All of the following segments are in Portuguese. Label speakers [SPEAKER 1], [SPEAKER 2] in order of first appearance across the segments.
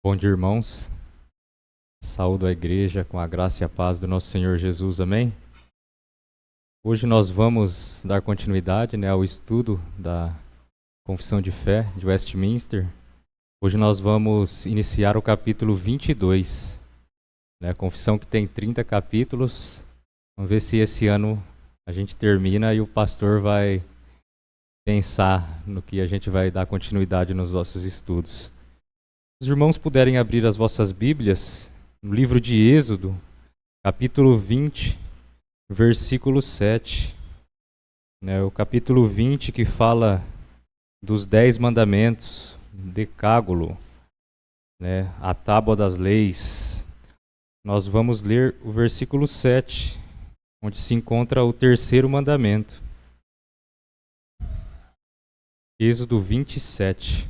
[SPEAKER 1] Bom dia, irmãos. Saúdo a igreja com a graça e a paz do nosso Senhor Jesus. Amém? Hoje nós vamos dar continuidade, ao estudo da Confissão de Fé de Westminster. Hoje nós vamos iniciar o capítulo 22. A confissão que tem 30 capítulos. Vamos ver se esse ano a gente termina e o pastor vai pensar no que a gente vai dar continuidade nos nossos estudos. Se os irmãos puderem abrir as vossas Bíblias no livro de Êxodo, capítulo 20, versículo 7. O capítulo 20 que fala dos 10 mandamentos, decágulo, a tábua das leis. Nós vamos ler o versículo 7, onde se encontra o terceiro mandamento. Êxodo 27.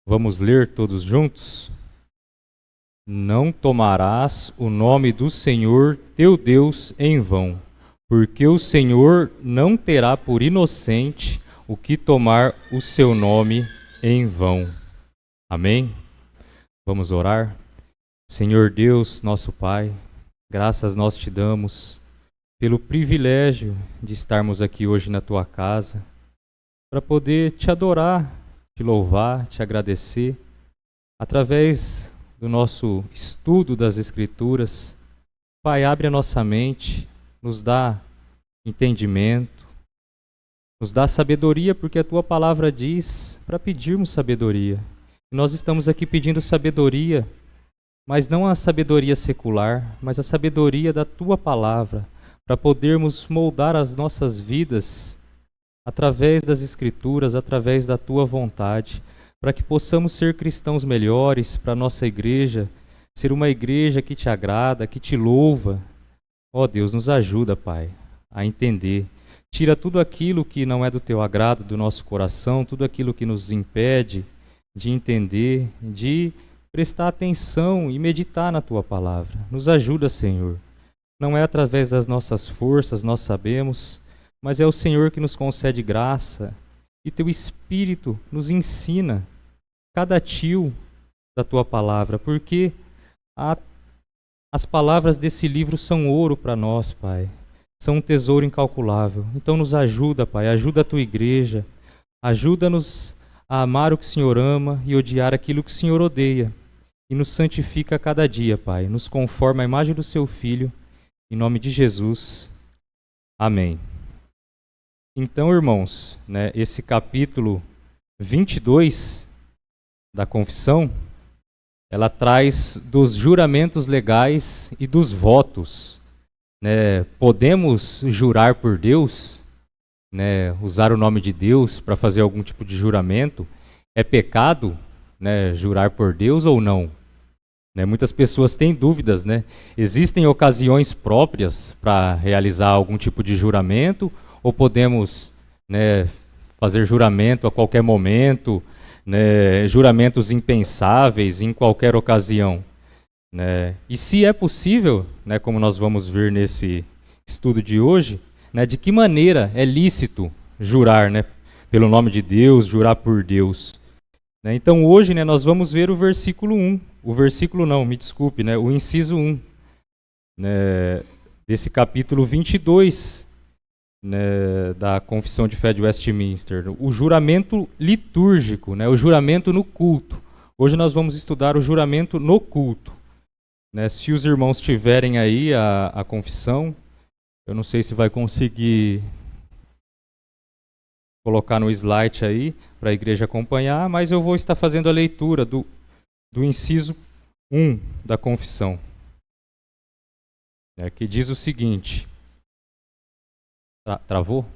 [SPEAKER 1] Vamos ler todos juntos? Não tomarás o nome do Senhor teu Deus em vão, porque o Senhor não terá por inocente o que tomar o seu nome em vão. Amém? Vamos orar? Senhor Deus, nosso Pai, graças nós te damos pelo privilégio de estarmos aqui hoje na tua casa, para poder te adorar, te louvar, te agradecer, através do nosso estudo das Escrituras. Pai, abre a nossa mente, nos dá entendimento, nos dá sabedoria, porque a tua palavra diz para pedirmos sabedoria. E nós estamos aqui pedindo sabedoria, mas não a sabedoria secular, mas a sabedoria da tua palavra, para podermos moldar as nossas vidas através das Escrituras, através da tua vontade, para que possamos ser cristãos melhores, para a nossa igreja ser uma igreja que te agrada, que te louva. Ó Deus, nos ajuda, Pai, a entender. Tira tudo aquilo que não é do teu agrado do nosso coração, tudo aquilo que nos impede de entender, de prestar atenção e meditar na tua palavra. Nos ajuda, Senhor. Não é através das nossas forças, nós sabemos, mas é o Senhor que nos concede graça e teu Espírito nos ensina cada tio da tua palavra, porque as palavras desse livro são ouro para nós, Pai. São um tesouro incalculável. Então nos ajuda, Pai, ajuda a tua igreja, ajuda-nos a amar o que o Senhor ama e odiar aquilo que o Senhor odeia. E nos santifica a cada dia, Pai, nos conforma à imagem do seu Filho, em nome de Jesus. Amém. Então, irmãos, esse capítulo 22 da confissão, ela traz dos juramentos legais e dos votos. Podemos jurar por Deus, usar o nome de Deus para fazer algum tipo de juramento? É pecado, jurar por Deus ou não? Muitas pessoas têm dúvidas, Existem ocasiões próprias para realizar algum tipo de juramento, ou podemos fazer juramento a qualquer momento, juramentos impensáveis em qualquer ocasião. E se é possível, como nós vamos ver nesse estudo de hoje, de que maneira é lícito jurar pelo nome de Deus, jurar por Deus. Então hoje nós vamos ver o versículo 1, o inciso 1, desse capítulo 22, da Confissão de Fé de Westminster, o juramento litúrgico, o juramento no culto. Hoje nós vamos estudar o juramento no culto. Se os irmãos tiverem aí a confissão, eu não sei se vai conseguir colocar no slide aí para a igreja acompanhar, mas eu vou estar fazendo a leitura do inciso 1 da confissão, que diz o seguinte. Travou?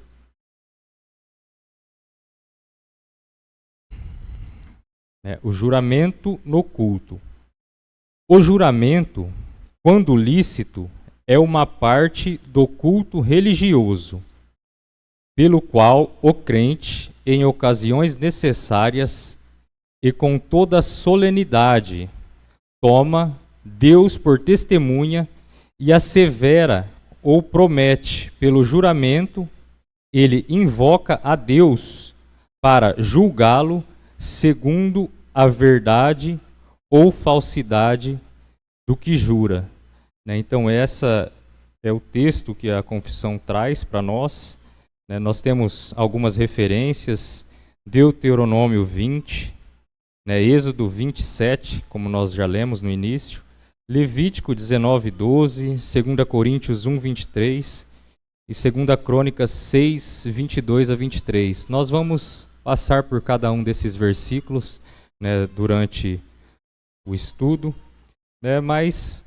[SPEAKER 1] O juramento no culto. O juramento, quando lícito, é uma parte do culto religioso, pelo qual o crente, em ocasiões necessárias e com toda solenidade, toma Deus por testemunha e assevera ou promete pelo juramento, ele invoca a Deus para julgá-lo segundo a verdade ou falsidade do que jura. Né? Então, essa é o texto que a confissão traz para nós. Né? Nós temos algumas referências, Deuteronômio 20, né? Êxodo 27, como nós já lemos no início, Levítico 19, 12, 2 Coríntios 1, 23 e 2 Crônicas 6, 22 a 23. Nós vamos passar por cada um desses versículos, né, durante o estudo, né, mas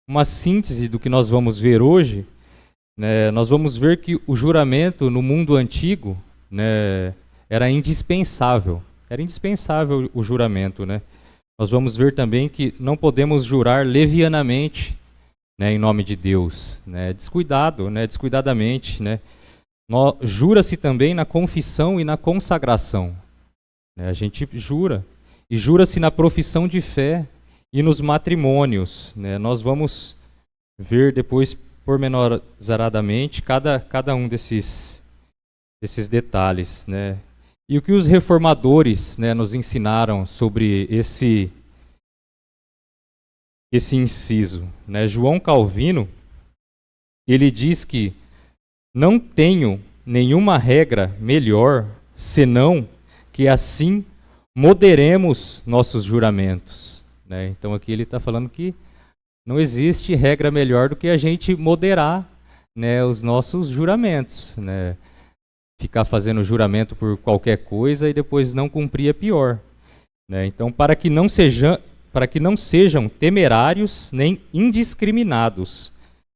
[SPEAKER 1] uma síntese do que nós vamos ver hoje, né, nós vamos ver que o juramento no mundo antigo, né, era indispensável o juramento, né? Nós vamos ver também que não podemos jurar levianamente, né, em nome de Deus, né, descuidadamente, né. Jura-se também na confissão e na consagração, né, a gente jura, e jura-se na profissão de fé e nos matrimônios, né. Nós vamos ver depois pormenorizadamente cada um desses detalhes, né. E o que os reformadores, né, nos ensinaram sobre esse inciso, né? João Calvino, ele diz que não tenho nenhuma regra melhor, senão que assim moderemos nossos juramentos, né? Então aqui ele está falando que não existe regra melhor do que a gente moderar, né, os nossos juramentos, né? Ficar fazendo juramento por qualquer coisa e depois não cumprir é pior, né? Então, para que não sejam temerários, nem indiscriminados,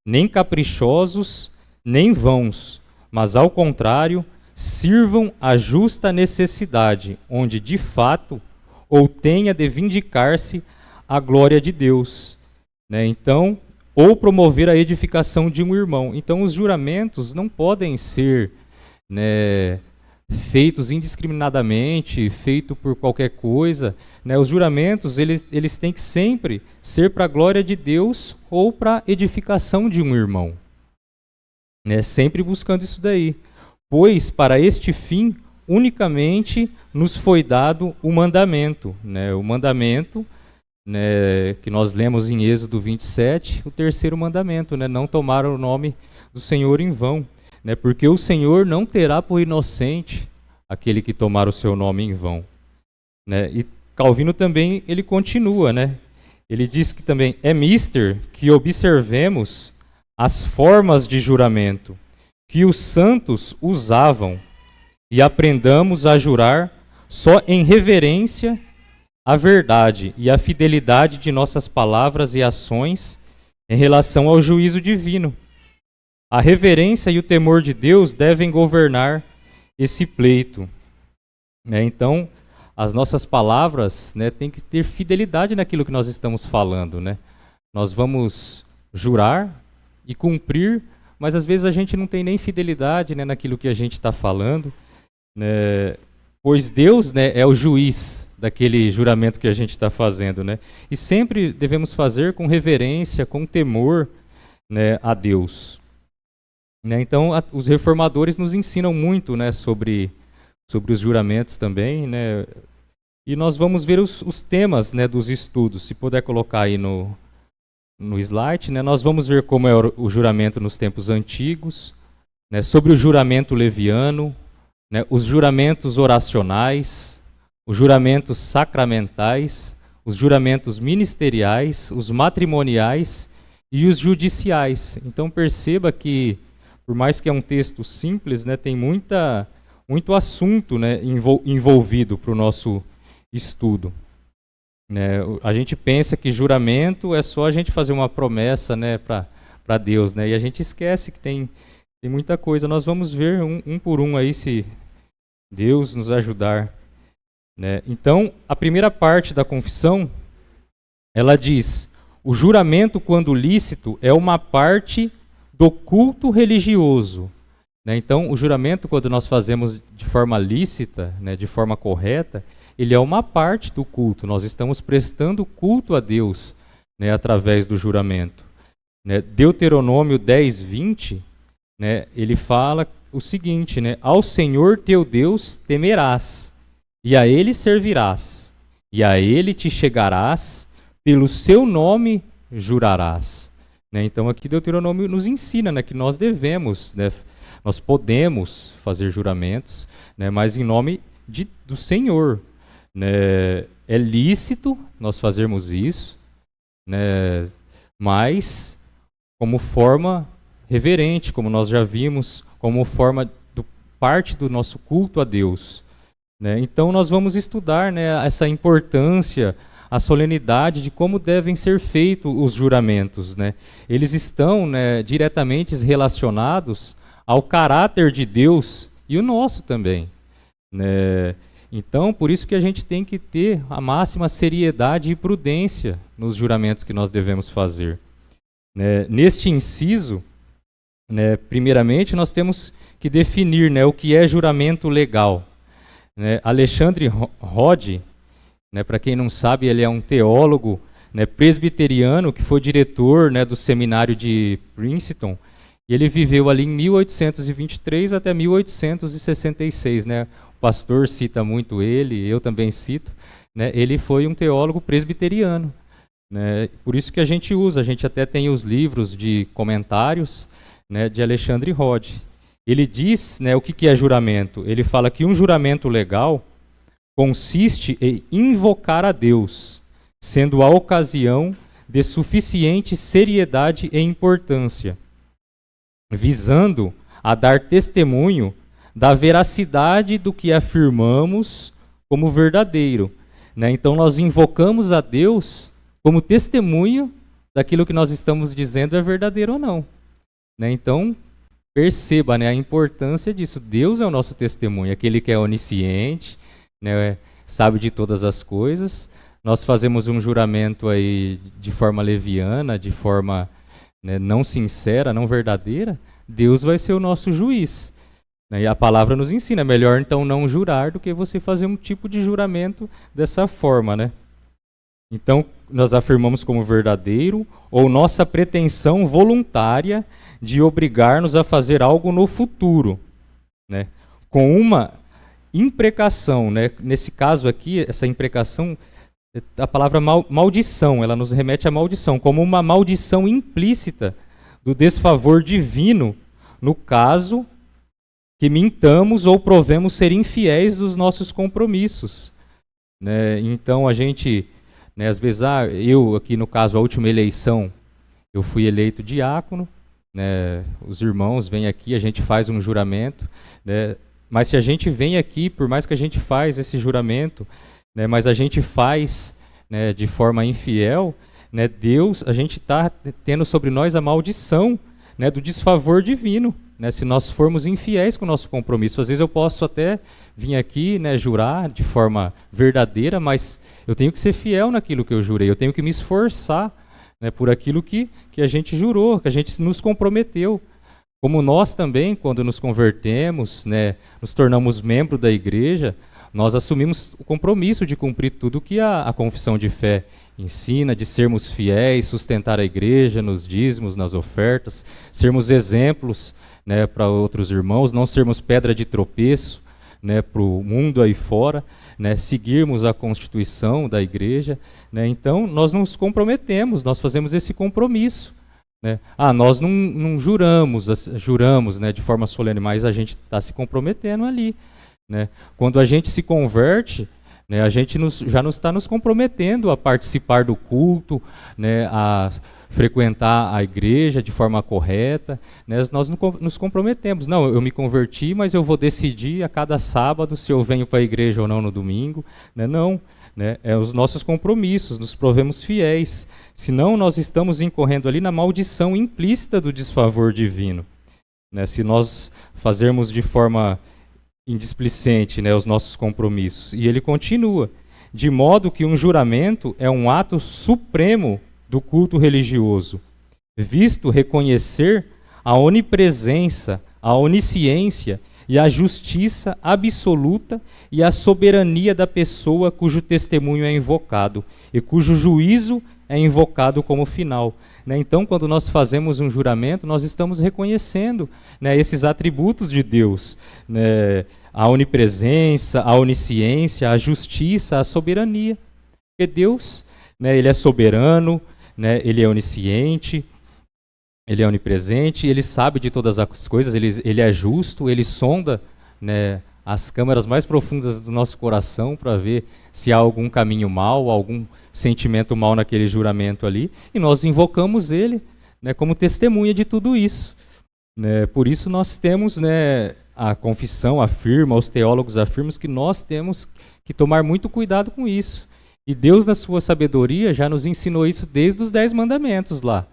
[SPEAKER 1] nem caprichosos, nem vãos, mas ao contrário, sirvam à justa necessidade, onde de fato ou tenha de vindicar-se a glória de Deus, né? Então, ou promover a edificação de um irmão. Então, os juramentos não podem ser, né, feitos indiscriminadamente, feito por qualquer coisa, né? Os juramentos eles têm que sempre ser para a glória de Deus ou para a edificação de um irmão, né? Sempre buscando isso daí, pois para este fim unicamente nos foi dado o mandamento, né? O mandamento, né, que nós lemos em Êxodo 27, o terceiro mandamento, né? Não tomar o nome do Senhor em vão. Né, porque o Senhor não terá por inocente aquele que tomar o seu nome em vão. Né? E Calvino também, ele continua, né? Ele diz que também é mister que observemos as formas de juramento que os santos usavam e aprendamos a jurar só em reverência à verdade e à fidelidade de nossas palavras e ações em relação ao juízo divino. A reverência e o temor de Deus devem governar esse pleito, né? Então, as nossas palavras, né, têm que ter fidelidade naquilo que nós estamos falando, né? Nós vamos jurar e cumprir, mas às vezes a gente não tem nem fidelidade, né, naquilo que a gente está falando, né? Pois Deus, né, é o juiz daquele juramento que a gente está fazendo, né? E sempre devemos fazer com reverência, com temor, né, a Deus. Né, então, os reformadores nos ensinam muito, né, sobre os juramentos também, né, e nós vamos ver os temas, né, dos estudos. Se puder colocar aí no slide, né, nós vamos ver como é o juramento nos tempos antigos, né, sobre o juramento leviano, né, os juramentos oracionais, os juramentos sacramentais, os juramentos ministeriais, os matrimoniais e os judiciais. Então perceba que, por mais que é um texto simples, né, tem muito assunto, né, envolvido para o nosso estudo. Né? A gente pensa que juramento é só a gente fazer uma promessa, né, para Deus, né, e a gente esquece que tem muita coisa. Nós vamos ver um por um aí, se Deus nos ajudar. Né? Então, a primeira parte da confissão, ela diz: o juramento, quando lícito, é uma parte do culto religioso. Né? Então, o juramento, quando nós fazemos de forma lícita, né, de forma correta, ele é uma parte do culto. Nós estamos prestando culto a Deus, né, através do juramento. Né? Deuteronômio 10, 20, né, ele fala o seguinte, né, ao Senhor teu Deus temerás, e a ele servirás, e a ele te chegarás, pelo seu nome jurarás. Né? Então aqui Deuteronômio nos ensina, né, que nós devemos, né, nós podemos fazer juramentos, né, mas em nome do Senhor. Né? É lícito nós fazermos isso, né, mas como forma reverente, como nós já vimos, como forma parte do nosso culto a Deus. Né? Então nós vamos estudar, né, essa importância, a solenidade de como devem ser feitos os juramentos. Né? Eles estão, né, diretamente relacionados ao caráter de Deus e o nosso também. Né? Então, por isso que a gente tem que ter a máxima seriedade e prudência nos juramentos que nós devemos fazer. Né? Neste inciso, né, primeiramente, nós temos que definir, né, o que é juramento legal. Né? Alexandre Rod, né, para quem não sabe, ele é um teólogo, né, presbiteriano que foi diretor, né, do seminário de Princeton. E ele viveu ali em 1823 até 1866. Né? O pastor cita muito ele, eu também cito. Né? Ele foi um teólogo presbiteriano. Né? Por isso que a gente até tem os livros de comentários, né, de Alexandre Rod. Ele diz, né, o que é juramento. Ele fala que um juramento legal consiste em invocar a Deus, sendo a ocasião de suficiente seriedade e importância, visando a dar testemunho da veracidade do que afirmamos como verdadeiro. Né? Então nós invocamos a Deus como testemunho daquilo que nós estamos dizendo é verdadeiro ou não. Né? Então, perceba, né, a importância disso. Deus é o nosso testemunho, aquele que é onisciente, né, sabe de todas as coisas. Nós fazemos um juramento aí de forma leviana, de forma, né, não sincera, não verdadeira. Deus vai ser o nosso juiz. Né? E a palavra nos ensina, melhor então não jurar do que você fazer um tipo de juramento dessa forma. Né? Então, nós afirmamos como verdadeiro ou nossa pretensão voluntária de obrigar-nos a fazer algo no futuro, né? Com uma imprecação. Né? Nesse caso aqui, essa imprecação, a palavra maldição, ela nos remete à maldição, como uma maldição implícita do desfavor divino, no caso que mintamos ou provemos ser infiéis dos nossos compromissos. Né? Então a gente, né, às vezes, eu aqui no caso, a última eleição, eu fui eleito diácono, né, os irmãos vêm aqui, a gente faz um juramento, né, mas se a gente vem aqui, por mais que a gente faz esse juramento, né, mas a gente faz, né, de forma infiel, né, Deus, a gente está tendo sobre nós a maldição, né, do desfavor divino, né, se nós formos infiéis com o nosso compromisso. Às vezes eu posso até vir aqui, né, jurar de forma verdadeira, mas eu tenho que ser fiel naquilo que eu jurei, eu tenho que me esforçar, né, por aquilo que a gente jurou, que a gente nos comprometeu. Como nós também, quando nos convertemos, né, nos tornamos membro da igreja, nós assumimos o compromisso de cumprir tudo que a confissão de fé ensina, de sermos fiéis, sustentar a igreja nos dízimos, nas ofertas, sermos exemplos, né, para outros irmãos, não sermos pedra de tropeço, né, para o mundo aí fora, né, seguirmos a constituição da igreja. Né, então, nós nos comprometemos, nós fazemos esse compromisso. Né. Nós não juramos, né, de forma solene, mas a gente está se comprometendo ali. Né. Quando a gente se converte, né, a gente já está nos comprometendo a participar do culto, né, a frequentar a igreja de forma correta. Né, nós nos comprometemos. Não, eu me converti, mas eu vou decidir a cada sábado se eu venho para a igreja ou não no domingo. Né, não, né, é os nossos compromissos, nos provemos fiéis. Senão nós estamos incorrendo ali na maldição implícita do desfavor divino. Né, se nós fazermos de forma indisplicente, né, os nossos compromissos. E ele continua, de modo que um juramento é um ato supremo do culto religioso, visto reconhecer a onipresença, a onisciência e a justiça absoluta e a soberania da pessoa cujo testemunho é invocado e cujo juízo é invocado como final. Né? Então, quando nós fazemos um juramento, nós estamos reconhecendo, né, esses atributos de Deus. Né? a onipresença, a onisciência, a justiça, a soberania. Porque Deus, né, ele é soberano, né, ele é onisciente, ele é onipresente, ele sabe de todas as coisas, ele é justo, ele sonda, né, as câmaras mais profundas do nosso coração para ver se há algum caminho mau, algum sentimento mau naquele juramento ali, e nós invocamos ele, né, como testemunha de tudo isso. Né? Por isso nós temos, né, a confissão afirma, os teólogos afirmam que nós temos que tomar muito cuidado com isso. E Deus, na sua sabedoria, já nos ensinou isso desde os 10 mandamentos lá.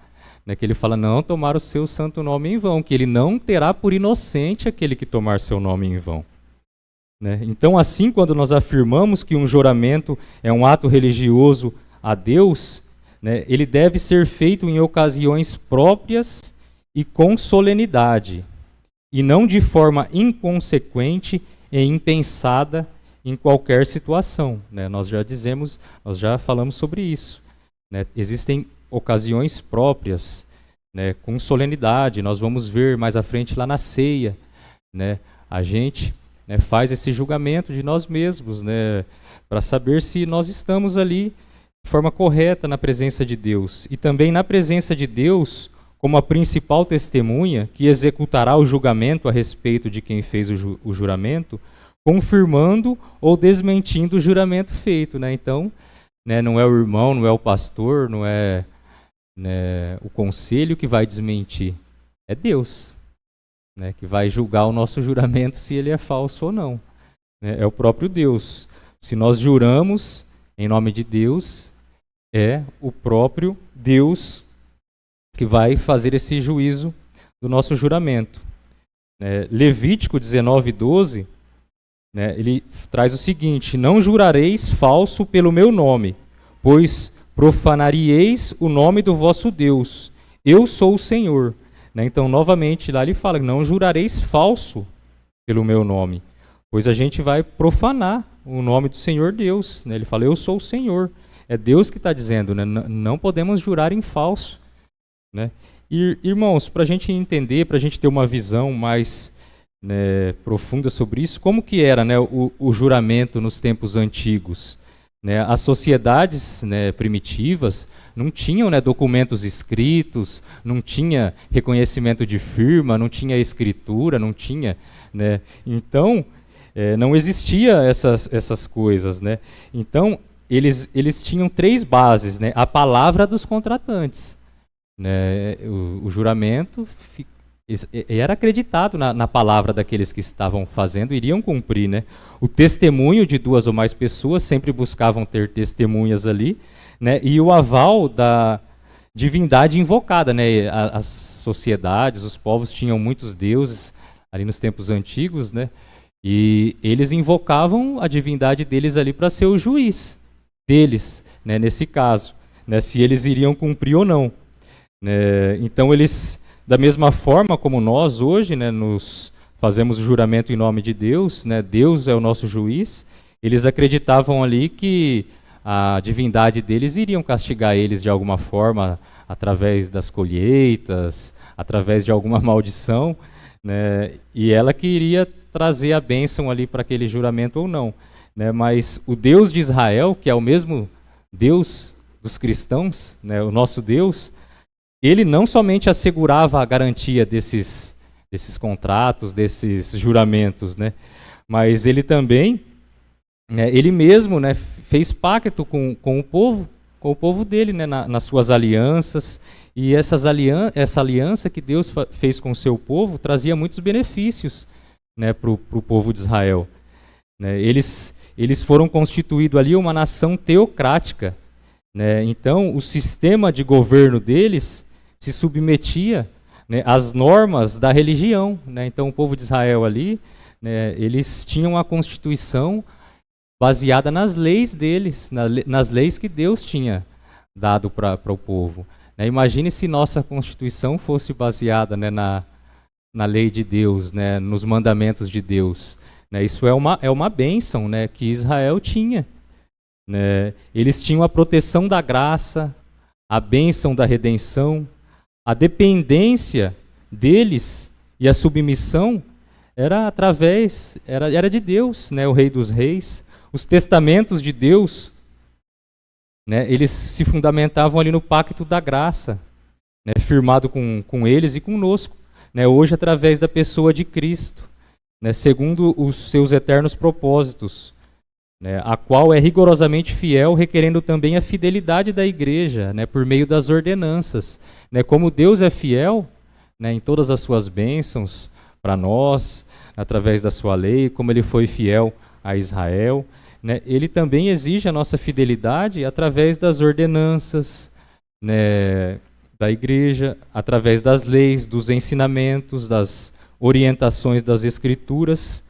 [SPEAKER 1] Né, que ele fala, não tomar o seu santo nome em vão, que ele não terá por inocente aquele que tomar seu nome em vão. Né? Então, assim, quando nós afirmamos que um juramento é um ato religioso a Deus, né, ele deve ser feito em ocasiões próprias e com solenidade, e não de forma inconsequente e impensada em qualquer situação. Né? Nós já falamos sobre isso. Né? Existem ocasiões próprias, né, com solenidade. Nós vamos ver mais à frente lá na ceia. Né? A gente, né, faz esse julgamento de nós mesmos, né, para saber se nós estamos ali de forma correta na presença de Deus. E também na presença de Deus, como a principal testemunha que executará o julgamento a respeito de quem fez o juramento, confirmando ou desmentindo o juramento feito. Né? Então, né, não é o irmão, não é o pastor, não é, né, o conselho que vai desmentir. É Deus, né, que vai julgar o nosso juramento se ele é falso ou não. Né? É o próprio Deus. Se nós juramos em nome de Deus, é o próprio Deus que vai fazer esse juízo do nosso juramento. Levítico 19:12, né, ele traz o seguinte: não jurareis falso pelo meu nome, pois profanaríeis o nome do vosso Deus. Eu sou o Senhor. Né, então, novamente, lá ele fala, não jurareis falso pelo meu nome, pois a gente vai profanar o nome do Senhor Deus. Né, ele fala, eu sou o Senhor. É Deus que está dizendo, né, não podemos jurar em falso. Né? E, irmãos, para a gente entender, para a gente ter uma visão mais, né, profunda sobre isso, como que era, né, o juramento nos tempos antigos? Né, as sociedades, né, primitivas não tinham, né, documentos escritos, não tinha reconhecimento de firma, não tinha escritura, não tinha, né, então não existia essas coisas. Né? Então eles tinham 3 bases, né, a palavra dos contratantes. Né, o juramento era acreditado na palavra daqueles que estavam fazendo, iriam cumprir. Né? O testemunho de 2 ou mais pessoas, sempre buscavam ter testemunhas ali, né? E o aval da divindade invocada. Né? As sociedades, os povos tinham muitos deuses ali nos tempos antigos, né? E eles invocavam a divindade deles ali para ser o juiz deles, né? Nesse caso, né? Se eles iriam cumprir ou não. Então eles, da mesma forma como nós hoje, né, nos fazemos o juramento em nome de Deus, né, Deus é o nosso juiz, eles acreditavam ali que a divindade deles iriam castigar eles de alguma forma, através das colheitas, através de alguma maldição, né, e ela que iria trazer a bênção ali para aquele juramento ou não. Né, mas o Deus de Israel, que é o mesmo Deus dos cristãos, né, o nosso Deus, ele não somente assegurava a garantia desses contratos, desses juramentos, né, mas ele também, né, ele mesmo, né, fez pacto com o povo dele, né, nas suas alianças, e essa aliança que Deus fez com o seu povo trazia muitos benefícios, né, para o povo de Israel. Né, eles foram constituídos ali uma nação teocrática. Né, então, o sistema de governo deles se submetia, né, às normas da religião. Né? Então, o povo de Israel ali, né, eles tinham a Constituição baseada nas leis deles, nas leis que Deus tinha dado para o povo. Né? Imagine se nossa Constituição fosse baseada, né, na lei de Deus, né, nos mandamentos de Deus. Né? Isso é uma bênção, né, que Israel tinha. Né? Eles tinham a proteção da graça, a bênção da redenção, a dependência deles e a submissão era de Deus, né, o Rei dos Reis. Os testamentos de Deus, né, eles se fundamentavam ali no pacto da graça, né, firmado com eles e conosco, né, hoje através da pessoa de Cristo, né, segundo os seus eternos propósitos, né, a qual é rigorosamente fiel, requerendo também a fidelidade da igreja, né, por meio das ordenanças. Né, como Deus é fiel, né, em todas as suas bênçãos para nós, através da sua lei, como ele foi fiel a Israel, né, ele também exige a nossa fidelidade através das ordenanças, né, da igreja, através das leis, dos ensinamentos, das orientações das Escrituras,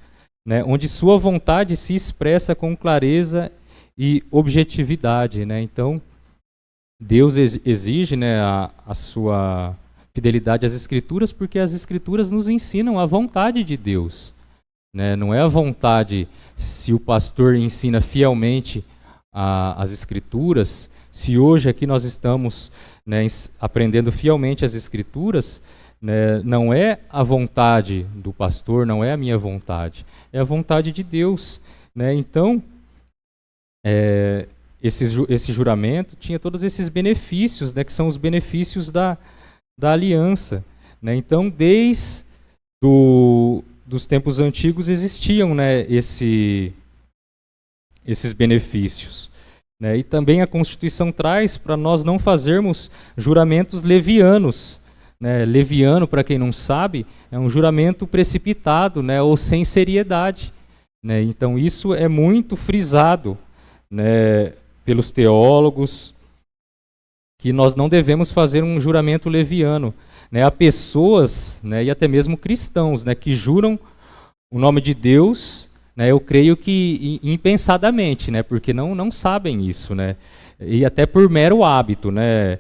[SPEAKER 1] né, onde sua vontade se expressa com clareza e objetividade. Né? Então, Deus exige, né, a sua fidelidade às Escrituras, porque as Escrituras nos ensinam a vontade de Deus. Né? Não é a vontade, se o pastor ensina fielmente as Escrituras, se hoje aqui nós estamos, né, aprendendo fielmente as Escrituras, né, não é a vontade do pastor, não é a minha vontade, é a vontade de Deus. Né? Então, esse juramento tinha todos esses benefícios, né, que são os benefícios da aliança. Né? Então, desde dos tempos antigos existiam, né, esses benefícios. Né? E também a Constituição traz para nós não fazermos juramentos levianos. Né? Leviano, para quem não sabe, é um juramento precipitado, né, ou sem seriedade. Né? Então isso é muito frisado, né, pelos teólogos, que nós não devemos fazer um juramento leviano. Né? Há pessoas, né, e até mesmo cristãos, né, que juram o nome de Deus, né, eu creio que impensadamente, né, porque não sabem isso, né, e até por mero hábito. Né?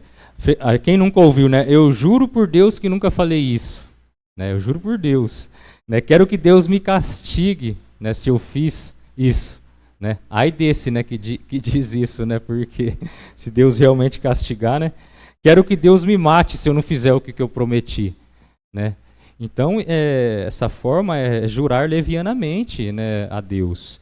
[SPEAKER 1] Quem nunca ouviu, né? Eu juro por Deus que nunca falei isso. Né? Eu juro por Deus. Né? Quero que Deus me castigue, né, se eu fiz isso. Né? Ai desse, né, que diz isso, né? Porque se Deus realmente castigar, né? Quero que Deus me mate se eu não fizer o que eu prometi. Né? Então, essa forma é jurar levianamente, né, a Deus.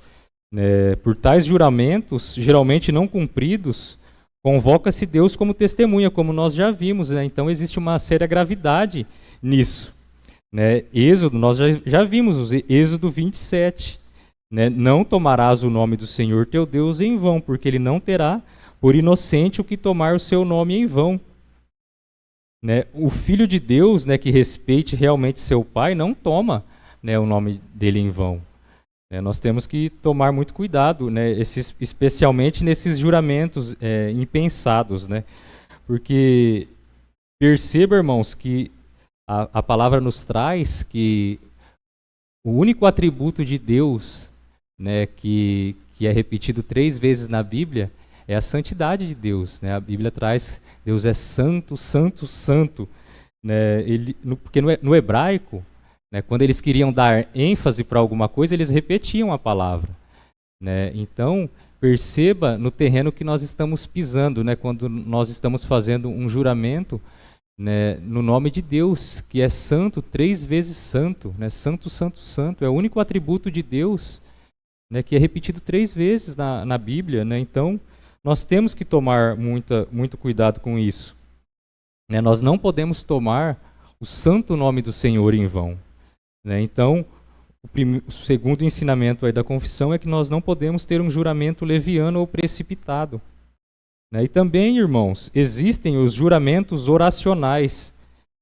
[SPEAKER 1] Né? Por tais juramentos, geralmente não cumpridos, convoca-se Deus como testemunha, como nós já vimos. Né? Então existe uma séria gravidade nisso. Né? Êxodo, nós já vimos, Êxodo 27. Né? Não tomarás o nome do Senhor teu Deus em vão, porque ele não terá por inocente o que tomar o seu nome em vão. Né? O Filho de Deus, né, que respeite realmente seu Pai, não toma, né, o nome dele em vão. Nós temos que tomar muito cuidado, né, especialmente nesses juramentos impensados, né, porque perceba, irmãos, que a palavra nos traz que o único atributo de Deus, né, que é repetido 3 vezes na Bíblia é a santidade de Deus. Né? A Bíblia traz Deus é santo, santo, santo. Né? Porque no hebraico, né, quando eles queriam dar ênfase para alguma coisa, eles repetiam a palavra. Né? Então, perceba no terreno que nós estamos pisando, né, quando nós estamos fazendo um juramento, né, no nome de Deus, que é santo, 3 vezes santo. Né? Santo, santo, santo. É o único atributo de Deus, né, que é repetido 3 vezes na Bíblia. Né? Então, nós temos que tomar muito cuidado com isso. Né? Nós não podemos tomar o santo nome do Senhor em vão. Né? Então, o segundo ensinamento aí da confissão é que nós não podemos ter um juramento leviano ou precipitado. Né? E também, irmãos, existem os juramentos oracionais.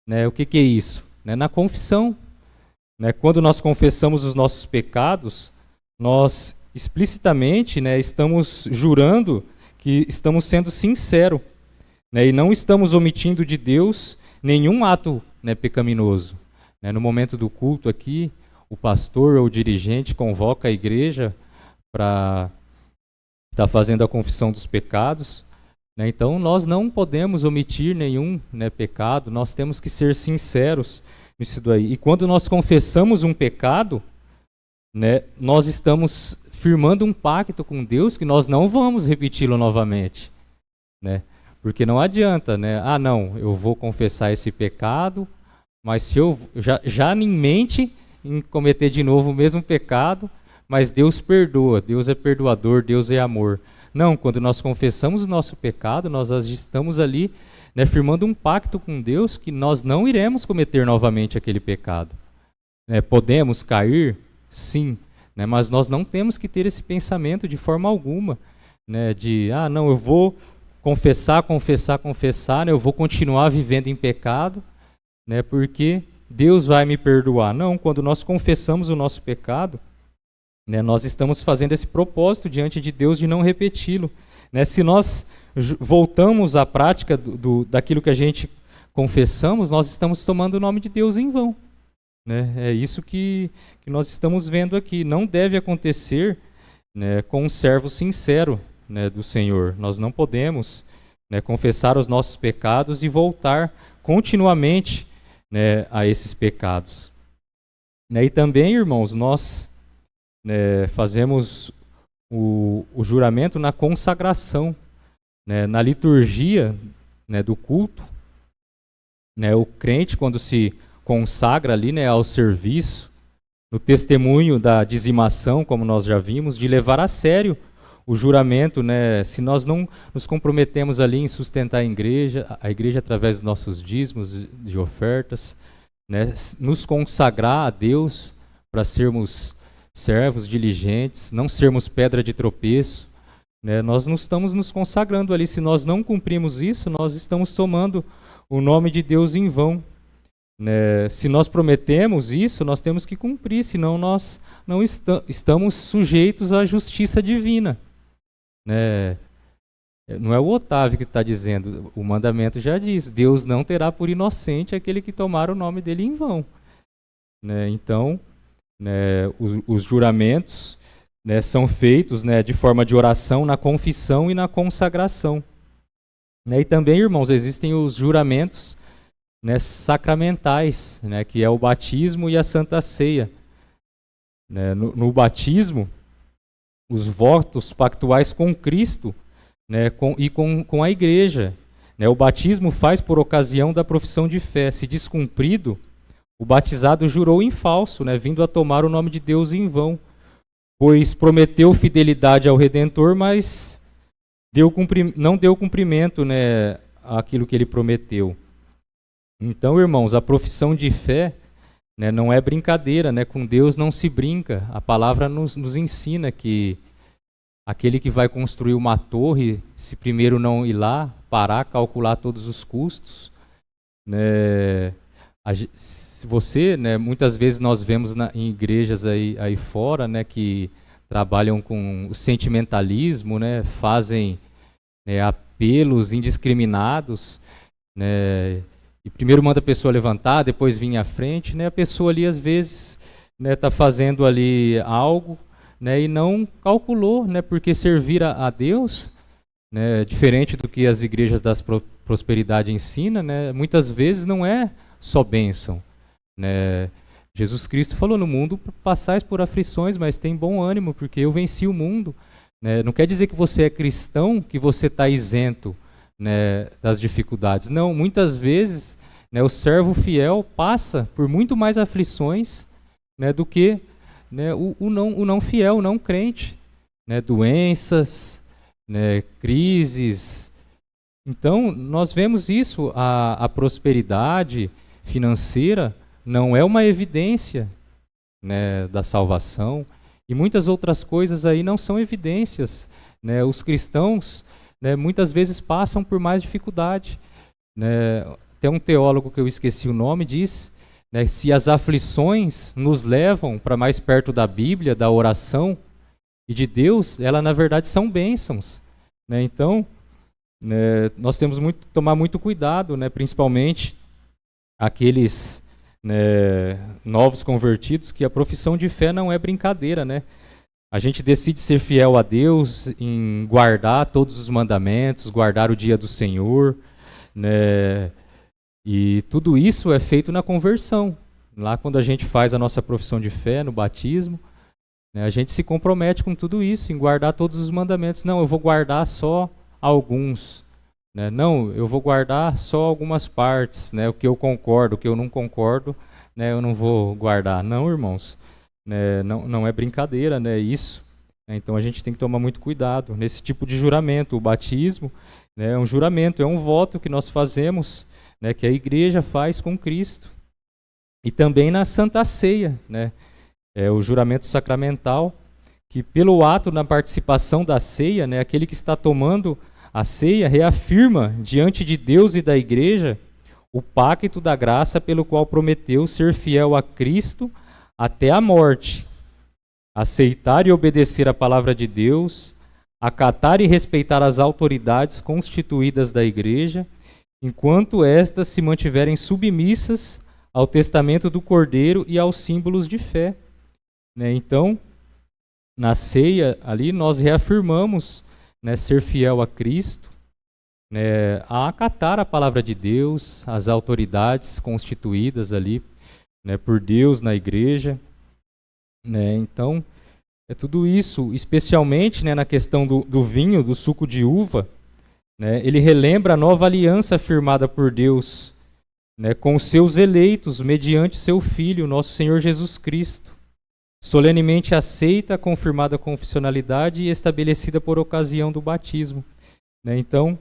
[SPEAKER 1] Né? O que é isso? Né? Na confissão, né? Quando nós confessamos os nossos pecados, nós explicitamente, né, estamos jurando que estamos sendo sinceros, né, e não estamos omitindo de Deus nenhum ato, né, pecaminoso. Né, no momento do culto aqui, o pastor ou o dirigente convoca a igreja para estar fazendo a confissão dos pecados. Né, então, nós não podemos omitir nenhum, né, pecado, nós temos que ser sinceros nisso daí. E quando nós confessamos um pecado, né, nós estamos firmando um pacto com Deus que nós não vamos repeti-lo novamente, né? Porque não adianta, né? Ah, não, eu vou confessar esse pecado, mas se eu já em mente em cometer de novo o mesmo pecado, mas Deus perdoa, Deus é perdoador, Deus é amor. Não, quando nós confessamos o nosso pecado, nós estamos ali, né, firmando um pacto com Deus que nós não iremos cometer novamente aquele pecado. Podemos cair? Sim, né, mas nós não temos que ter esse pensamento de forma alguma, né, de, não, eu vou confessar, né, eu vou continuar vivendo em pecado, né, porque Deus vai me perdoar. Não, quando nós confessamos o nosso pecado, né, nós estamos fazendo esse propósito diante de Deus de não repeti-lo. Né, se nós voltamos à prática daquilo que a gente confessamos, nós estamos tomando o nome de Deus em vão. Né? É isso que nós estamos vendo aqui. Não deve acontecer, né, com um servo sincero, né, do Senhor. Nós não podemos, né, confessar os nossos pecados e voltar continuamente, né, a esses pecados. Né, e também, irmãos, nós, né, fazemos o juramento na consagração, né, na liturgia, né, do culto. Né, o crente, quando se consagra ali, né, ao serviço, no testemunho da dizimação, como nós já vimos, de levar a sério o juramento, né, se nós não nos comprometemos ali em sustentar a igreja através dos nossos dízimos de ofertas, né, nos consagrar a Deus para sermos servos diligentes, não sermos pedra de tropeço, né, nós não estamos nos consagrando ali. Se nós não cumprimos isso, nós estamos tomando o nome de Deus em vão. Né? Se nós prometemos isso, nós temos que cumprir, senão nós não estamos sujeitos à justiça divina. Né? Não é o Otávio que está dizendo, o mandamento já diz, Deus não terá por inocente aquele que tomar o nome dele em vão. Né? Então, né, os juramentos, né, são feitos, né, de forma de oração na confissão e na consagração. Né? E também, irmãos, existem os juramentos, né, sacramentais, né, que é o batismo e a Santa Ceia. Né, no batismo, os votos pactuais com Cristo, né, e com a igreja. Né, o batismo faz por ocasião da profissão de fé. Se descumprido, o batizado jurou em falso, né, vindo a tomar o nome de Deus em vão, pois prometeu fidelidade ao Redentor, mas não deu cumprimento, né, àquilo que ele prometeu. Então, irmãos, a profissão de fé, né, não é brincadeira, né, com Deus não se brinca. A palavra nos ensina que aquele que vai construir uma torre, se primeiro não ir lá, parar, calcular todos os custos, né, se você, né, muitas vezes nós vemos em igrejas aí fora, né, que trabalham com o sentimentalismo, né, fazem, né, apelos indiscriminados, né, e primeiro manda a pessoa levantar, depois vir à frente, né? A pessoa ali às vezes, né, tá fazendo ali algo, né, e não calculou, né, porque servir a Deus, né, diferente do que as igrejas da prosperidade ensinam, né, muitas vezes não é só bênção. Né? Jesus Cristo falou, no mundo passais por aflições, mas tem bom ânimo, porque eu venci o mundo. Né? Não quer dizer que você é cristão, que você está isento, né, das dificuldades. Não, muitas vezes, né, o servo fiel passa por muito mais aflições, né, do que, né, o não fiel, o não crente. Né, doenças, né, crises. Então, nós vemos isso, a prosperidade financeira não é uma evidência, né, da salvação, e muitas outras coisas aí não são evidências. Né, os cristãos, né, muitas vezes passam por mais dificuldade. Né? Tem um teólogo que eu esqueci o nome, diz, né, se as aflições nos levam para mais perto da Bíblia, da oração e de Deus, elas na verdade são bênçãos. Né? Então, né, nós temos que tomar muito cuidado, né, principalmente aqueles, né, novos convertidos, que a profissão de fé não é brincadeira, né? A gente decide ser fiel a Deus em guardar todos os mandamentos, guardar o dia do Senhor, né? E tudo isso é feito na conversão. Lá quando a gente faz a nossa profissão de fé, no batismo, né, a gente se compromete com tudo isso, em guardar todos os mandamentos. Não, eu vou guardar só alguns. Né? Não, eu vou guardar só algumas partes, né? O que eu concordo, o que eu não concordo, né, eu não vou guardar. Não, irmãos, né, não é brincadeira, né, isso. Então a gente tem que tomar muito cuidado nesse tipo de juramento. O batismo, né, é um juramento, é um voto que nós fazemos, né, que a igreja faz com Cristo. E também na Santa Ceia, né, é o juramento sacramental, que pelo ato na participação da ceia, né, aquele que está tomando a ceia reafirma diante de Deus e da igreja o pacto da graça pelo qual prometeu ser fiel a Cristo até a morte, aceitar e obedecer a palavra de Deus, acatar e respeitar as autoridades constituídas da igreja, enquanto estas se mantiverem submissas ao testamento do Cordeiro e aos símbolos de fé. Né? Então, na ceia ali nós reafirmamos, né, ser fiel a Cristo, né, a acatar a palavra de Deus, as autoridades constituídas ali, né, por Deus na igreja. Né? Então, é tudo isso, especialmente, né, na questão do vinho, do suco de uva, né, ele relembra a nova aliança firmada por Deus, né, com os seus eleitos, mediante seu Filho, nosso Senhor Jesus Cristo, solenemente aceita, confirmada a confessionalidade e estabelecida por ocasião do batismo. Né? Então,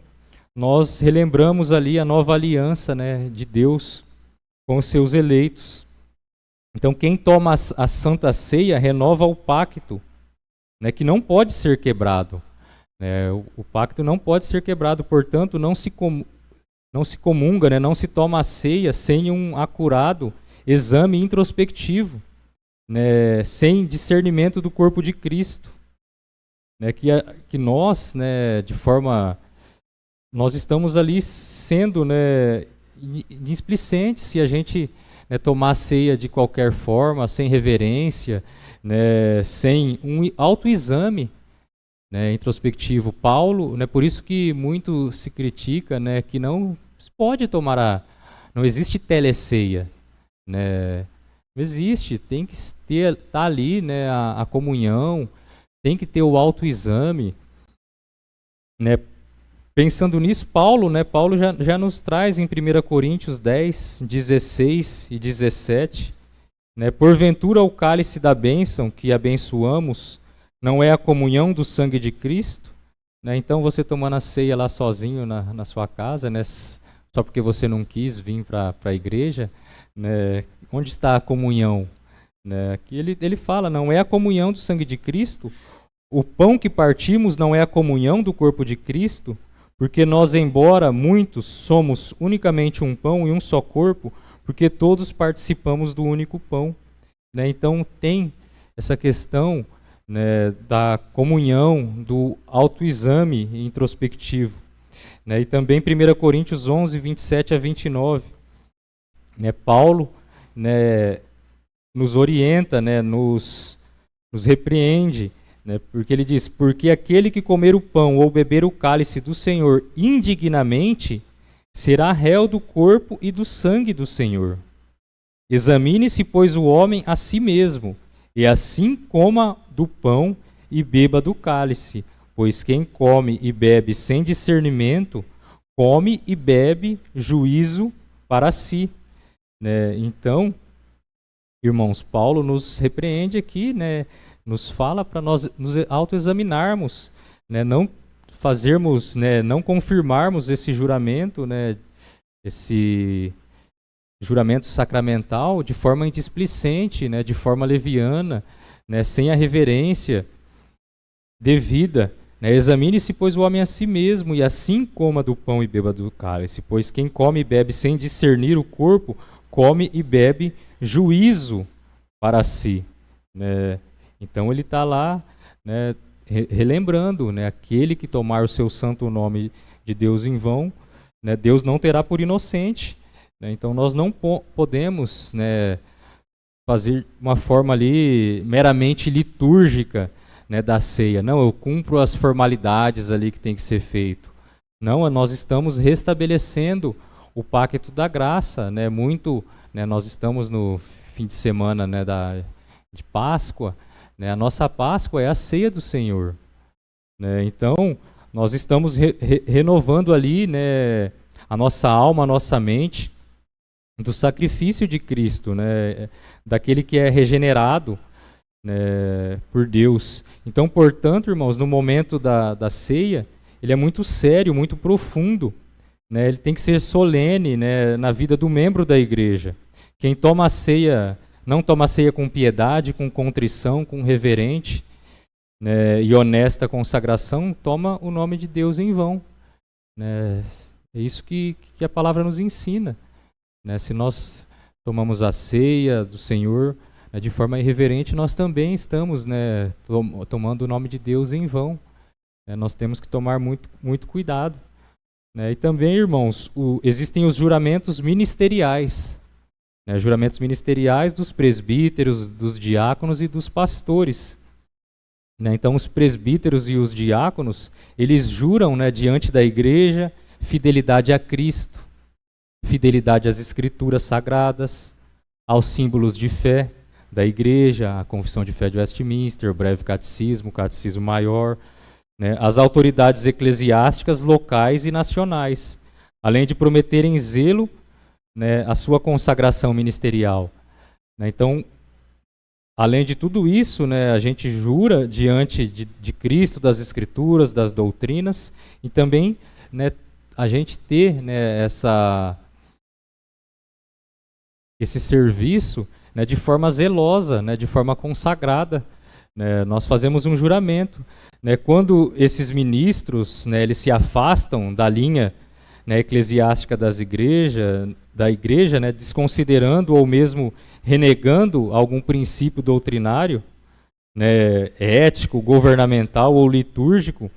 [SPEAKER 1] nós relembramos ali a nova aliança, né, de Deus com os seus eleitos. Então, quem toma a Santa Ceia renova o pacto, né, que não pode ser quebrado. Né? O pacto não pode ser quebrado, portanto, não se comunga, né, não se toma a ceia sem um acurado exame introspectivo, né, sem discernimento do corpo de Cristo, né, que nós, né, nós estamos ali sendo, né, displicentes se a gente, né, tomar a ceia de qualquer forma, sem reverência, né, sem um autoexame, né, introspectivo. Paulo, né, por isso que muito se critica, né, que não pode tomar não existe teleceia, né? Não existe, tem que estar ali, né, a comunhão, tem que ter o autoexame, né? Pensando nisso, Paulo, né, Paulo já nos traz em 1 Coríntios 10, 16 e 17, né, porventura o cálice da bênção que abençoamos não é a comunhão do sangue de Cristo? Né? Então você tomando a ceia lá sozinho na sua casa, né, só porque você não quis vir para a igreja, né, onde está a comunhão? Né? Aqui ele fala, não é a comunhão do sangue de Cristo? O pão que partimos não é a comunhão do corpo de Cristo? Porque nós, embora muitos, somos unicamente um pão e um só corpo, porque todos participamos do único pão. Né? Então tem essa questão, né, da comunhão, do autoexame introspectivo. Né? E também 1 Coríntios 11, 27 a 29. Né? Paulo, né, nos orienta, né, nos repreende, né, porque ele diz, porque aquele que comer o pão ou beber o cálice do Senhor indignamente, será réu do corpo e do sangue do Senhor. Examine-se, pois, o homem a si mesmo, e assim coma do pão e beba do cálice, pois quem come e bebe sem discernimento, come e bebe juízo para si. Né? Então, irmãos, Paulo nos repreende aqui, né, nos fala para nós nos autoexaminarmos, né, não fazermos, né, não confirmarmos esse juramento, né, esse juramento sacramental de forma indisplicente, né, de forma leviana, né, sem a reverência devida. Né? Examine-se, pois, o homem a si mesmo, e assim coma do pão e beba do cálice, pois quem come e bebe sem discernir o corpo, come e bebe juízo para si. Né? Então ele está lá, né, relembrando, né, aquele que tomar o seu santo nome de Deus em vão, né, Deus não terá por inocente. Né? Então nós não podemos, né, fazer uma forma ali meramente litúrgica, né, da ceia. Não, eu cumpro as formalidades ali que tem que ser feito. Não, nós estamos restabelecendo o pacto da graça, né, muito, né, nós estamos no fim de semana, né, de Páscoa, né, a nossa Páscoa é a ceia do Senhor. Né, então, nós estamos renovando ali, né, a nossa alma, a nossa mente, do sacrifício de Cristo, né, daquele que é regenerado, né, por Deus. Então, portanto, irmãos, no momento da ceia, ele é muito sério, muito profundo, né, ele tem que ser solene, né, na vida do membro da igreja. Quem toma a ceia, não toma a ceia com piedade, com contrição, com reverente, né, e honesta consagração, toma o nome de Deus em vão. Né. É isso que a palavra nos ensina. Né. Se nós tomamos a ceia do Senhor, né, de forma irreverente, nós também estamos, né, tomando o nome de Deus em vão. Nós temos que tomar muito, muito cuidado. Né. E também, irmãos, existem os juramentos ministeriais. Né, juramentos ministeriais dos presbíteros, dos diáconos e dos pastores. Né, então, os presbíteros e os diáconos, eles juram, né, diante da igreja, fidelidade a Cristo, fidelidade às escrituras sagradas, aos símbolos de fé da igreja, a confissão de fé de Westminster, o breve catecismo, o catecismo maior, né, as autoridades eclesiásticas locais e nacionais, além de prometerem zelo, né, a sua consagração ministerial. Né, então, além de tudo isso, né, a gente jura diante de Cristo, das Escrituras, das doutrinas, e também, né, a gente ter, né, esse serviço, né, de forma zelosa, né, de forma consagrada. Né, nós fazemos um juramento. Né, quando esses ministros, né, eles se afastam da linha, né, eclesiástica da igreja, né, desconsiderando ou mesmo renegando algum princípio doutrinário, né, ético, governamental ou litúrgico,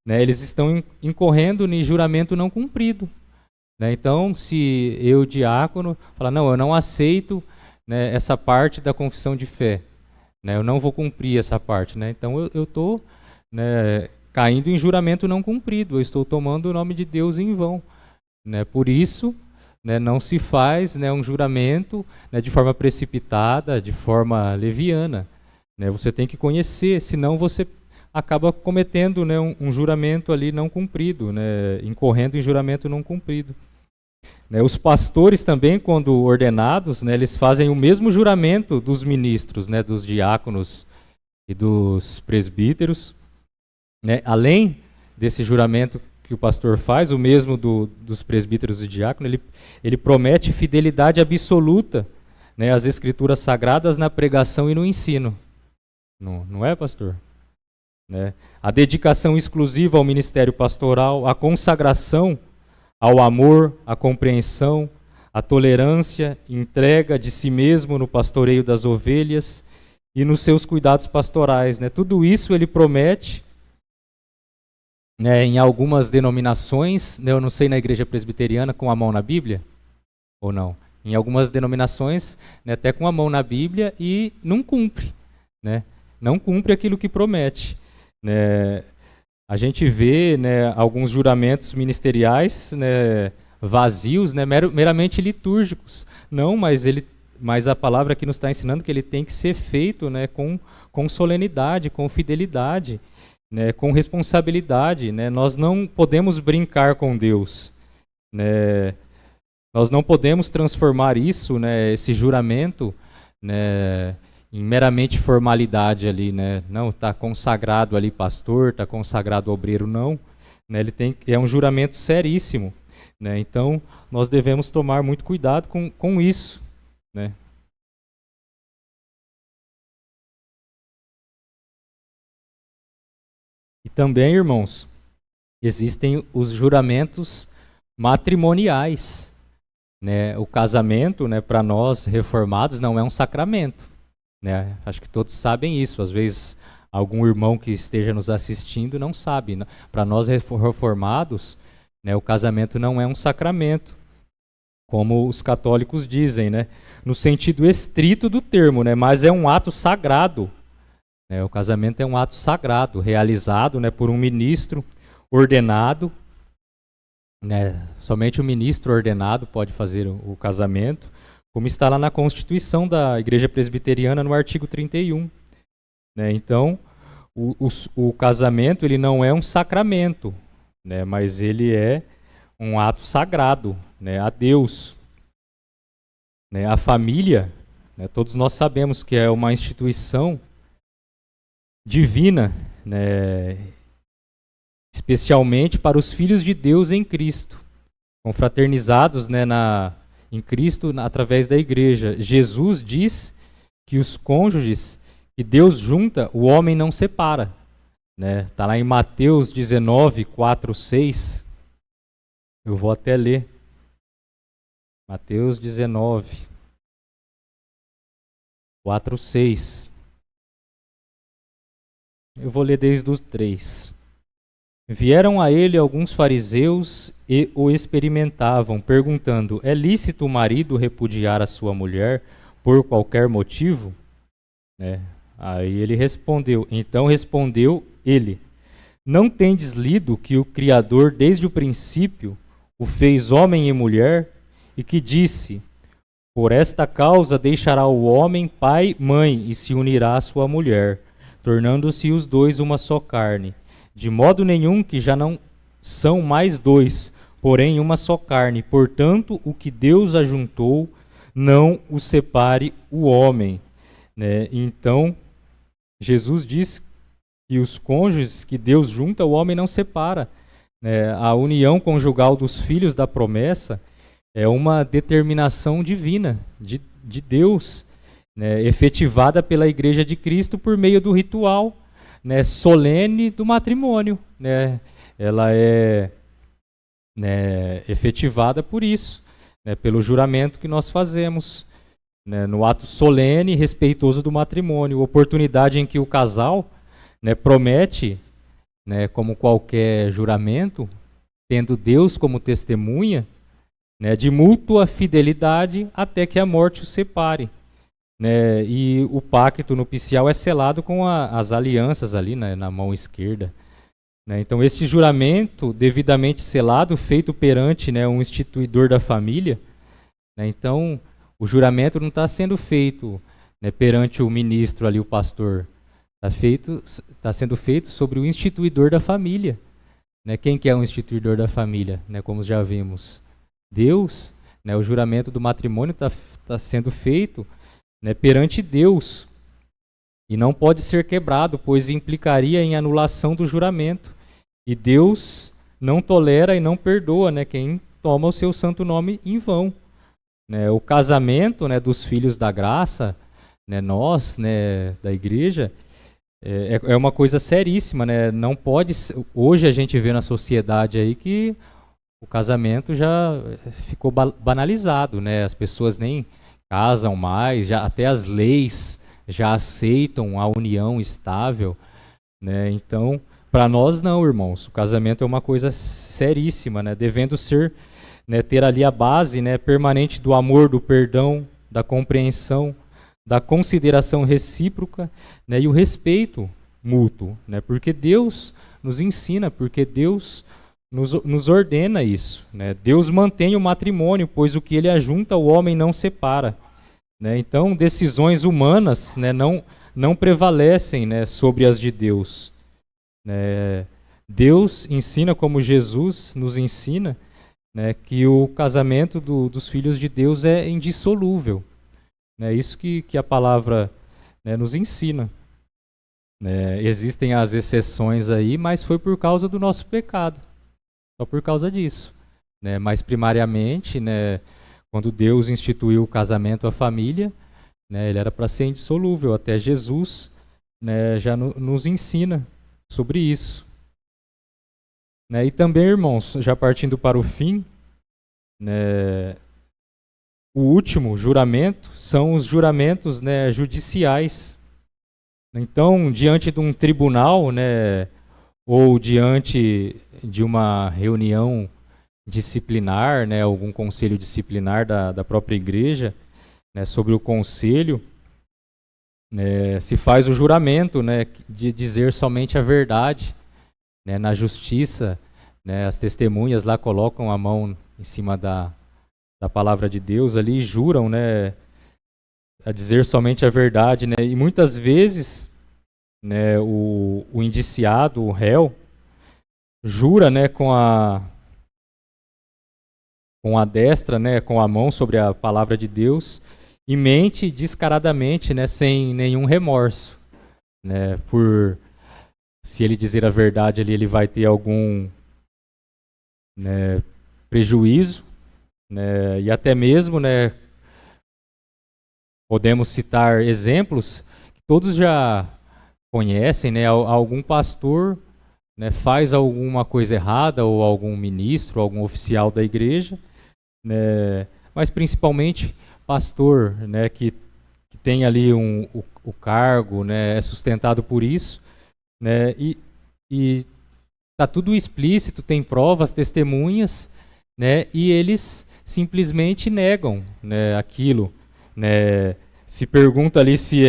[SPEAKER 1] né, eles estão incorrendo em juramento não cumprido. Né, então, se eu, diácono, falar, não, eu não aceito, né, essa parte da confissão de fé, né, eu não vou cumprir essa parte, né, então eu estou, né, caindo em juramento não cumprido, eu estou tomando o nome de Deus em vão. Né, por isso, né, não se faz, né, um juramento, né, de forma precipitada, de forma leviana. Né, você tem que conhecer, senão você acaba cometendo, né, um juramento ali não cumprido, né, incorrendo em juramento não cumprido. Né, os pastores também, quando ordenados, né, eles fazem o mesmo juramento dos ministros, né, dos diáconos e dos presbíteros. Né, além desse juramento que o pastor faz, o mesmo dos presbíteros e diáconos, ele promete fidelidade absoluta, né, às escrituras sagradas na pregação e no ensino. Não é, pastor? Né? A dedicação exclusiva ao ministério pastoral, a consagração ao amor, à compreensão, à tolerância, entrega de si mesmo no pastoreio das ovelhas e nos seus cuidados pastorais. Né? Tudo isso ele promete. Né, em algumas denominações, né, eu não sei na igreja presbiteriana, com a mão na Bíblia, ou não. Em algumas denominações, né, até com a mão na Bíblia e não cumpre. Né, não cumpre aquilo que promete. Né, a gente vê, né, alguns juramentos ministeriais, né, vazios, né, meramente litúrgicos. Não, mas a palavra aqui nos está ensinando que ele tem que ser feito, né, com solenidade, com fidelidade. Né, com responsabilidade, né, nós não podemos brincar com Deus, né, nós não podemos transformar isso, né, esse juramento, né, em meramente formalidade ali, né, não está consagrado ali pastor, está consagrado obreiro, não, né, é um juramento seríssimo, né, então nós devemos tomar muito cuidado com isso, né. E também, irmãos, existem os juramentos matrimoniais. Né? O casamento, né, para nós reformados, não é um sacramento. Né? Acho que todos sabem isso. Às vezes, algum irmão que esteja nos assistindo não sabe. Né? Para nós reformados, né, o casamento não é um sacramento, como os católicos dizem, né? No sentido estrito do termo, né? Mas é um ato sagrado. O casamento é um ato sagrado, realizado, né, por um ministro ordenado. Né, somente o ministro ordenado pode fazer o casamento, como está lá na Constituição da Igreja Presbiteriana, no artigo 31. Né, então, o casamento ele não é um sacramento, né, mas ele é um ato sagrado, né, a Deus. né? A família, né, todos nós sabemos que é uma instituição divina, né, especialmente para os filhos de Deus em Cristo, confraternizados, né, em Cristo através da igreja. Jesus diz que os cônjuges que Deus junta, o homem não separa. Né? Tá lá em Mateus 19, 4, 6. Eu vou até ler. Mateus 19, 4, 6. Eu vou ler desde o 3. Vieram a ele alguns fariseus e o experimentavam, perguntando: é lícito o marido repudiar a sua mulher por qualquer motivo? Né? Aí ele respondeu, então respondeu ele: não tendes lido que o Criador desde o princípio o fez homem e mulher, e que disse: por esta causa deixará o homem pai e mãe e se unirá à sua mulher, tornando-se os dois uma só carne. De modo nenhum que já não são mais dois, porém uma só carne. Portanto, o que Deus ajuntou, não o separe o homem. Né? Então, Jesus diz que os cônjuges que Deus junta, o homem não separa. Né? A união conjugal dos filhos da promessa é uma determinação divina, de Deus, né? Efetivada pela Igreja de Cristo por meio do ritual, né, solene do matrimônio. Né? Ela é, né, efetivada por isso, né, pelo juramento que nós fazemos, né, no ato solene e respeitoso do matrimônio, oportunidade em que o casal, né, promete, né, como qualquer juramento, tendo Deus como testemunha, né, de mútua fidelidade até que a morte os separe. Né, e o pacto nupcial é selado com as alianças ali, né, na mão esquerda. Né, então, esse juramento devidamente selado, feito perante, né, um instituidor da família, né, então, o juramento não está sendo feito, né, perante o ministro ali, o pastor. Está sendo feito sobre o instituidor da família. Né, quem que é o instituidor da família? Né, como já vimos, Deus. Né, o juramento do matrimônio está sendo feito, né, perante Deus, e não pode ser quebrado, pois implicaria em anulação do juramento. E Deus não tolera e não perdoa, né, quem toma o seu santo nome em vão. Né, o casamento, né, dos filhos da graça, né, nós, né, da igreja, é uma coisa seríssima. Né, não pode. Hoje a gente vê na sociedade aí que o casamento já ficou banalizado, né, as pessoas nem casam mais, já, até as leis já aceitam a união estável, né? Então, para nós não, irmãos, o casamento é uma coisa seríssima, né? Devendo ser, né, ter ali a base, né, permanente do amor, do perdão, da compreensão, da consideração recíproca, né, e o respeito mútuo, né? Porque Deus nos ensina, porque Deus nos ordena isso. Né? Deus mantém o matrimônio, pois o que ele ajunta, o homem não separa. Né? Então, decisões humanas, né, não prevalecem, né, sobre as de Deus. Deus ensina, como Jesus nos ensina, né, que o casamento dos filhos de Deus é indissolúvel. É isso que a palavra, né, nos ensina. Existem as exceções aí, mas foi por causa do nosso pecado. Só por causa disso. Né? Mas primariamente, né, quando Deus instituiu o casamento, a família, né, ele era para ser indissolúvel. Até Jesus, né, já nos ensina sobre isso. Né? E também, irmãos, já partindo para o fim, né, o último juramento são os juramentos, né, judiciais. Então, diante de um tribunal, né, ou diante de uma reunião disciplinar, né, algum conselho disciplinar da própria igreja, né, sobre o conselho, né, se faz o juramento, né, de dizer somente a verdade, né, na justiça. Né, as testemunhas lá colocam a mão em cima da palavra de Deus ali e juram, né, a dizer somente a verdade. Né, e muitas vezes, né, o indiciado, o réu, jura, né, com com a destra, né, com a mão sobre a palavra de Deus, e mente descaradamente, né, sem nenhum remorso, né, por se ele dizer a verdade ali, ele vai ter algum, né, prejuízo, né, e até mesmo, né, podemos citar exemplos que todos já conhecem, né, algum pastor, né, faz alguma coisa errada, ou algum ministro, algum oficial da igreja, né, mas principalmente pastor, né, que tem ali o cargo, né, é sustentado por isso, né, e está tudo explícito, tem provas, testemunhas, né, e eles simplesmente negam, né, aquilo, né, se pergunta ali se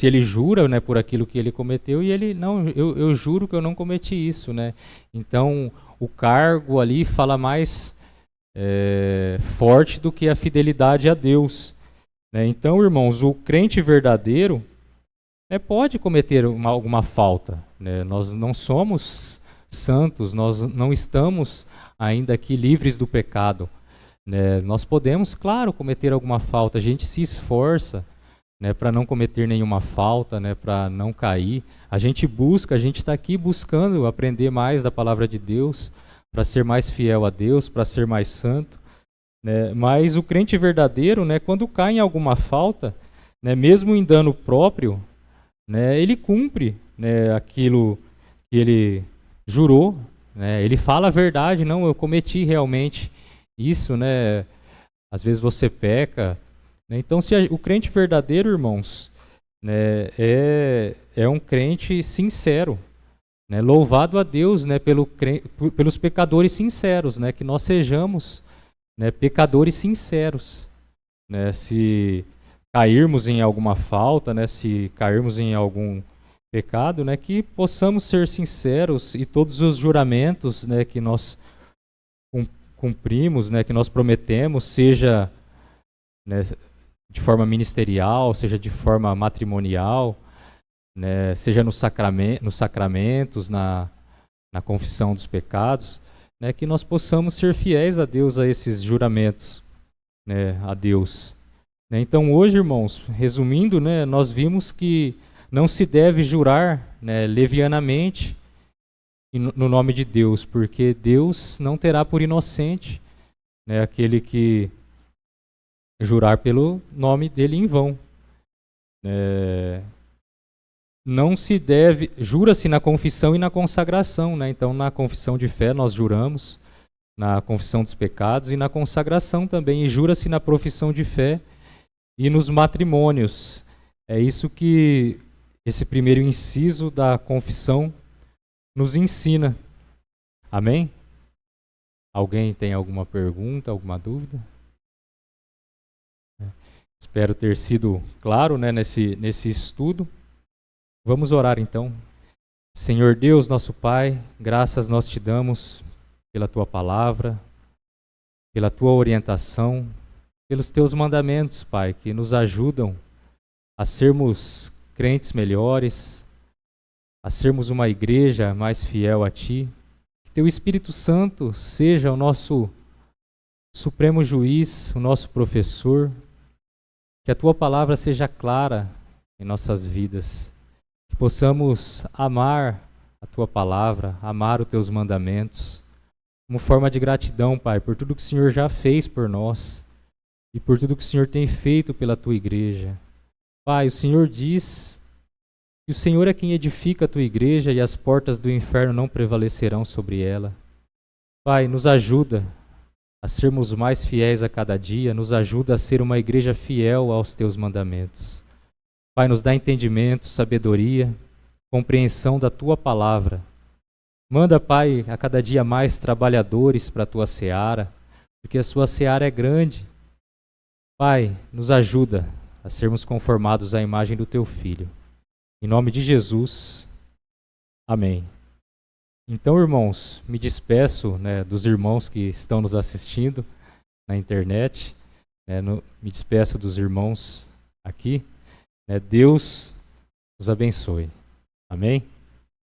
[SPEAKER 1] ele jura, né, por aquilo que ele cometeu, e ele, não, eu juro que eu não cometi isso, né. Então, o cargo ali fala mais forte do que a fidelidade a Deus, né. Então, irmãos, o crente verdadeiro, né, pode cometer alguma falta, né. Nós não somos santos, nós não estamos ainda aqui livres do pecado, né. Nós podemos, claro, cometer alguma falta, a gente se esforça, né, para não cometer nenhuma falta, né, para não cair. A gente está aqui buscando aprender mais da palavra de Deus, para ser mais fiel a Deus, para ser mais santo, né. Mas o crente verdadeiro, né, quando cai em alguma falta, né, mesmo em dano próprio, né, ele cumpre, né, aquilo que ele jurou, né, ele fala a verdade, não, eu cometi realmente isso, né, às vezes você peca, né. Então, se o crente verdadeiro, irmãos, né, é um crente sincero, né, louvado a Deus, né, pelos pecadores sinceros, né, que nós sejamos, né, pecadores sinceros, né. Se cairmos em alguma falta, né, se cairmos em algum pecado, né, que possamos ser sinceros, e todos os juramentos, né, que nós cumprimos, né, que nós prometemos, seja, né, de forma ministerial, seja de forma matrimonial, né, seja nos sacramentos, na confissão dos pecados, né, que nós possamos ser fiéis a Deus, a esses juramentos, né, a Deus. Então, hoje, irmãos, resumindo, né, nós vimos que não se deve jurar, né, levianamente no nome de Deus, porque Deus não terá por inocente, né, aquele que jurar pelo nome dele em vão. Não se deve, jura-se na confissão e na consagração, né? Então, na confissão de fé nós juramos, na confissão dos pecados, e na consagração também, e jura-se na profissão de fé e nos matrimônios. É isso que esse primeiro inciso da confissão nos ensina. Amém? Alguém tem alguma pergunta, alguma dúvida? Espero ter sido claro, né, nesse estudo. Vamos orar então. Senhor Deus, nosso Pai, graças nós te damos pela Tua palavra, pela Tua orientação, pelos Teus mandamentos, Pai, que nos ajudam a sermos crentes melhores, a sermos uma igreja mais fiel a Ti. Que Teu Espírito Santo seja o nosso supremo juiz, o nosso professor, que a Tua palavra seja clara em nossas vidas, que possamos amar a Tua palavra, amar os Teus mandamentos, como forma de gratidão, Pai, por tudo que o Senhor já fez por nós e por tudo que o Senhor tem feito pela Tua igreja. Pai, o Senhor diz que o Senhor é quem edifica a Tua igreja e as portas do inferno não prevalecerão sobre ela. Pai, nos ajuda a sermos mais fiéis a cada dia, nos ajuda a ser uma igreja fiel aos Teus mandamentos. Pai, nos dá entendimento, sabedoria, compreensão da Tua palavra. Manda, Pai, a cada dia mais trabalhadores para a Tua seara, porque a Sua seara é grande. Pai, nos ajuda a sermos conformados à imagem do Teu Filho. Em nome de Jesus, amém. Então, irmãos, me despeço, né, dos irmãos que estão nos assistindo na internet, me despeço dos irmãos aqui. Deus os abençoe. Amém?